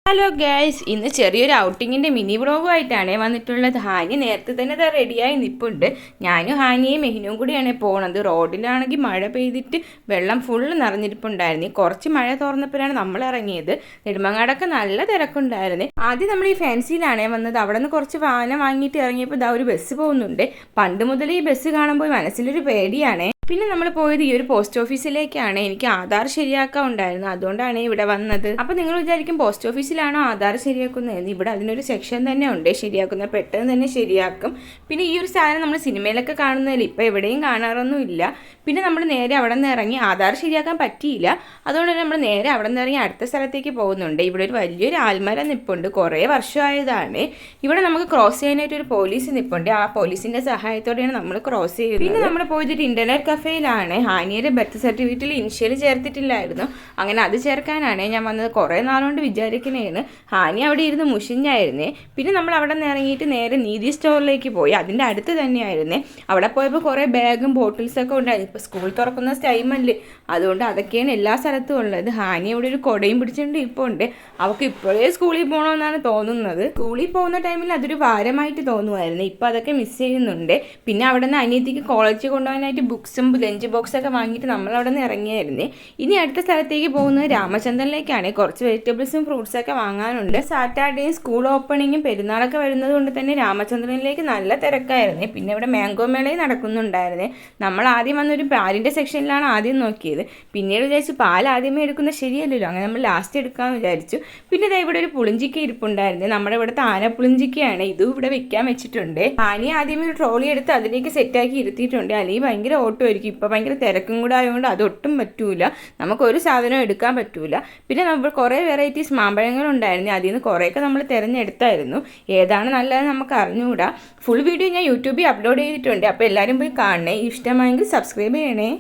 Hello guys, ഇന്ന് ചെറിയൊരു ഔട്ടിങ്ങിൻ്റെ mini വ്ളോഗുമായിട്ടാണ് വന്നിട്ടുള്ളത്. ഹാനി നേരത്തെ തന്നെ അത് റെഡിയായി നിൽപ്പുണ്ട്. ഞാനും ഹാനിയും മെഹിനും കൂടിയാണ് പോണത്. റോഡിലാണെങ്കിൽ മഴ പെയ്തിട്ട് വെള്ളം ഫുള്ള് നിറഞ്ഞിരിപ്പുണ്ടായിരുന്നു. കുറച്ച് മഴ തോർന്നപ്പോഴാണ് നമ്മൾ ഇറങ്ങിയത്. നെടുമങ്ങാടൊക്കെ നല്ല തിരക്കുണ്ടായിരുന്നു. ആദ്യം നമ്മൾ ഈ ഫാൻസിയിലാണ് വന്നത്. അവിടെ നിന്ന് കുറച്ച് വാഹനം വാങ്ങിയിട്ട് ഇറങ്ങിയപ്പോൾ ഇതാ ഒരു ബസ് പോകുന്നുണ്ട്. പണ്ട് മുതൽ ഈ ബസ് കാണുമ്പോൾ മനസ്സിലൊരു പേടിയാണ്. പിന്നെ നമ്മൾ പോയത് ഈ ഒരു പോസ്റ്റ് ഓഫീസിലേക്കാണ്. എനിക്ക് ആധാർ ശരിയാക്കാൻ ഉണ്ടായിരുന്നു, അതുകൊണ്ടാണ് ഇവിടെ വന്നത്. അപ്പോൾ നിങ്ങൾ വിചാരിക്കും പോസ്റ്റ് ഓഫീസിലാണോ ആധാർ ശരിയാക്കുന്നത്? ഇവിടെ അതിനൊരു സെക്ഷൻ തന്നെ ഉണ്ട് ശരിയാക്കുന്നത്, പെട്ടെന്ന് തന്നെ ശരിയാക്കും. പിന്നെ ഈ ഒരു സാധനം നമ്മൾ സിനിമയിലൊക്കെ കാണുന്നതിൽ ഇപ്പോൾ എവിടെയും കാണാറൊന്നും ഇല്ല. പിന്നെ നമ്മൾ നേരെ അവിടെ നിന്ന് ഇറങ്ങി ആധാർ ശരിയാക്കാൻ പറ്റിയില്ല, അതുകൊണ്ട് തന്നെ നമ്മൾ നേരെ അവിടെ നിന്ന് ഇറങ്ങി അടുത്ത സ്ഥലത്തേക്ക് പോകുന്നുണ്ട്. ഇവിടെ ഒരു വലിയൊരു ആൽമരം നിൽപ്പുണ്ട്, കുറേ വർഷമായതാണ്. ഇവിടെ നമുക്ക് ക്രോസ് ചെയ്യാനായിട്ട് ഒരു പോലീസ് നിൽപ്പുണ്ട്. ആ പോലീസിൻ്റെ സഹായത്തോടെയാണ് നമ്മൾ ക്രോസ് ചെയ്യുന്നത്. പിന്നെ നമ്മൾ പോയിട്ട് ഇൻ്റർനെറ്റ് കഫേയിലാണ്. ഹാനിയുടെ ബർത്ത് സർട്ടിഫിക്കറ്റിൽ ഇനിഷ്യൽ ചേർത്തിട്ടില്ലായിരുന്നു, അങ്ങനെ അത് ചേർക്കാനാണ് ഞാൻ വന്നത്. കുറേ നാളുകൊണ്ട് വിചാരിക്കണേന്ന്. ഹാനി അവിടെ ഇരുന്ന് മുഷിഞ്ഞായിരുന്നേ. പിന്നെ നമ്മൾ അവിടെ നിന്ന് ഇറങ്ങിയിട്ട് നേരെ നീതി സ്റ്റോറിലേക്ക് പോയി. അതിൻ്റെ അടുത്ത് തന്നെയായിരുന്നേ. അവിടെ പോയപ്പോൾ കുറേ ബാഗും ബോട്ടിൽസൊക്കെ ഉണ്ടായിരുന്നു. ഇപ്പോൾ സ്കൂൾ തുറക്കുന്ന ടൈമല്ലേ, അതുകൊണ്ട് അതൊക്കെയാണ് എല്ലാ സ്ഥലത്തും ഉള്ളത്. ഹാനി അവിടെ ഒരു കുടയും പിടിച്ചിട്ടുണ്ട് ഇപ്പോൾ ഉണ്ട്. അവൾക്ക് ഇപ്പോഴേ സ്കൂളിൽ പോകണമെന്നാണ് തോന്നുന്നത്. സ്കൂളിൽ പോകുന്ന ടൈമിൽ അതൊരു ഭാരമായിട്ട് തോന്നുമായിരുന്നു. ഇപ്പോൾ അതൊക്കെ മിസ് ചെയ്യുന്നുണ്ട്. പിന്നെ അവിടെ നിന്ന് അനിയത്തിക്ക് കോളേജിൽ കൊണ്ടുപോകാനായിട്ട് ബുക്സും ലഞ്ച് ബോക്സൊക്കെ വാങ്ങിയിട്ട് നമ്മൾ അവിടെ നിന്ന് ഇറങ്ങിയായിരുന്നേ. ഇനി അടുത്ത സ്ഥലത്തേക്ക് പോകുന്നത് രാമചന്ദ്രനിലേക്കാണ്. കുറച്ച് വെജിറ്റബിൾസും ഫ്രൂട്ട്സൊക്കെ വാങ്ങാനുണ്ട്. സാറ്റർഡേയും സ്കൂൾ ഓപ്പണിങ്ങും പെരുന്നാളൊക്കെ വരുന്നത് കൊണ്ട് തന്നെ രാമചന്ദ്രനിലേക്ക് നല്ല തിരക്കായിരുന്നേ. പിന്നെ ഇവിടെ മാംഗോ മേളയും നടക്കുന്നുണ്ടായിരുന്നേ. നമ്മൾ ആദ്യം വന്നൊരു പാലിൻ്റെ സെക്ഷനിലാണ് ആദ്യം നോക്കിയത്. പിന്നീട് വിചാരിച്ചു പാൽ ആദ്യമേ എടുക്കുന്നത് ശരിയല്ലല്ലോ, അങ്ങനെ നമ്മൾ ലാസ്റ്റ് എടുക്കാമെന്ന് വിചാരിച്ചു. പിന്നെ ഇതാ ഇവിടെ ഒരു പുളിഞ്ചിക്ക ഇരിപ്പുണ്ടായിരുന്നു. നമ്മുടെ ഇവിടുത്തെ ആനപ്പുളിഞ്ചിക്കയാണ്. ഇതും ഇവിടെ വെക്കാൻ വെച്ചിട്ടുണ്ട്. ആനി ആദ്യമേ ഒരു ട്രോളി എടുത്ത് അതിലേക്ക് സെറ്റാക്കി ഇരുത്തിയിട്ടുണ്ട്. അല്ലെങ്കിൽ ഭയങ്കര ഓട്ടമായിരിക്കും. ഇപ്പോൾ ഭയങ്കര തിരക്കും കൂടെ ആയതുകൊണ്ട് അതൊട്ടും പറ്റൂല, നമുക്കൊരു സാധനവും എടുക്കാൻ പറ്റൂല. പിന്നെ നമ്മൾ കുറേ വെറൈറ്റീസ് മാമ്പഴങ്ങളുണ്ടായിരുന്നു. അതിൽ നിന്ന് കുറേയൊക്കെ നമ്മൾ തിരഞ്ഞെടുത്തായിരുന്നു. ഏതാണ് നല്ലതെന്ന് നമുക്ക് അറിഞ്ഞുകൂടാ. ഫുൾ വീഡിയോ ഞാൻ യൂട്യൂബിൽ അപ്ലോഡ് ചെയ്തിട്ടുണ്ട്, അപ്പോൾ എല്ലാവരും പോയി കാണണേ. ഇഷ്ടമായെങ്കിൽ സബ്സ്ക്രൈബ് ചെയ്യണേ.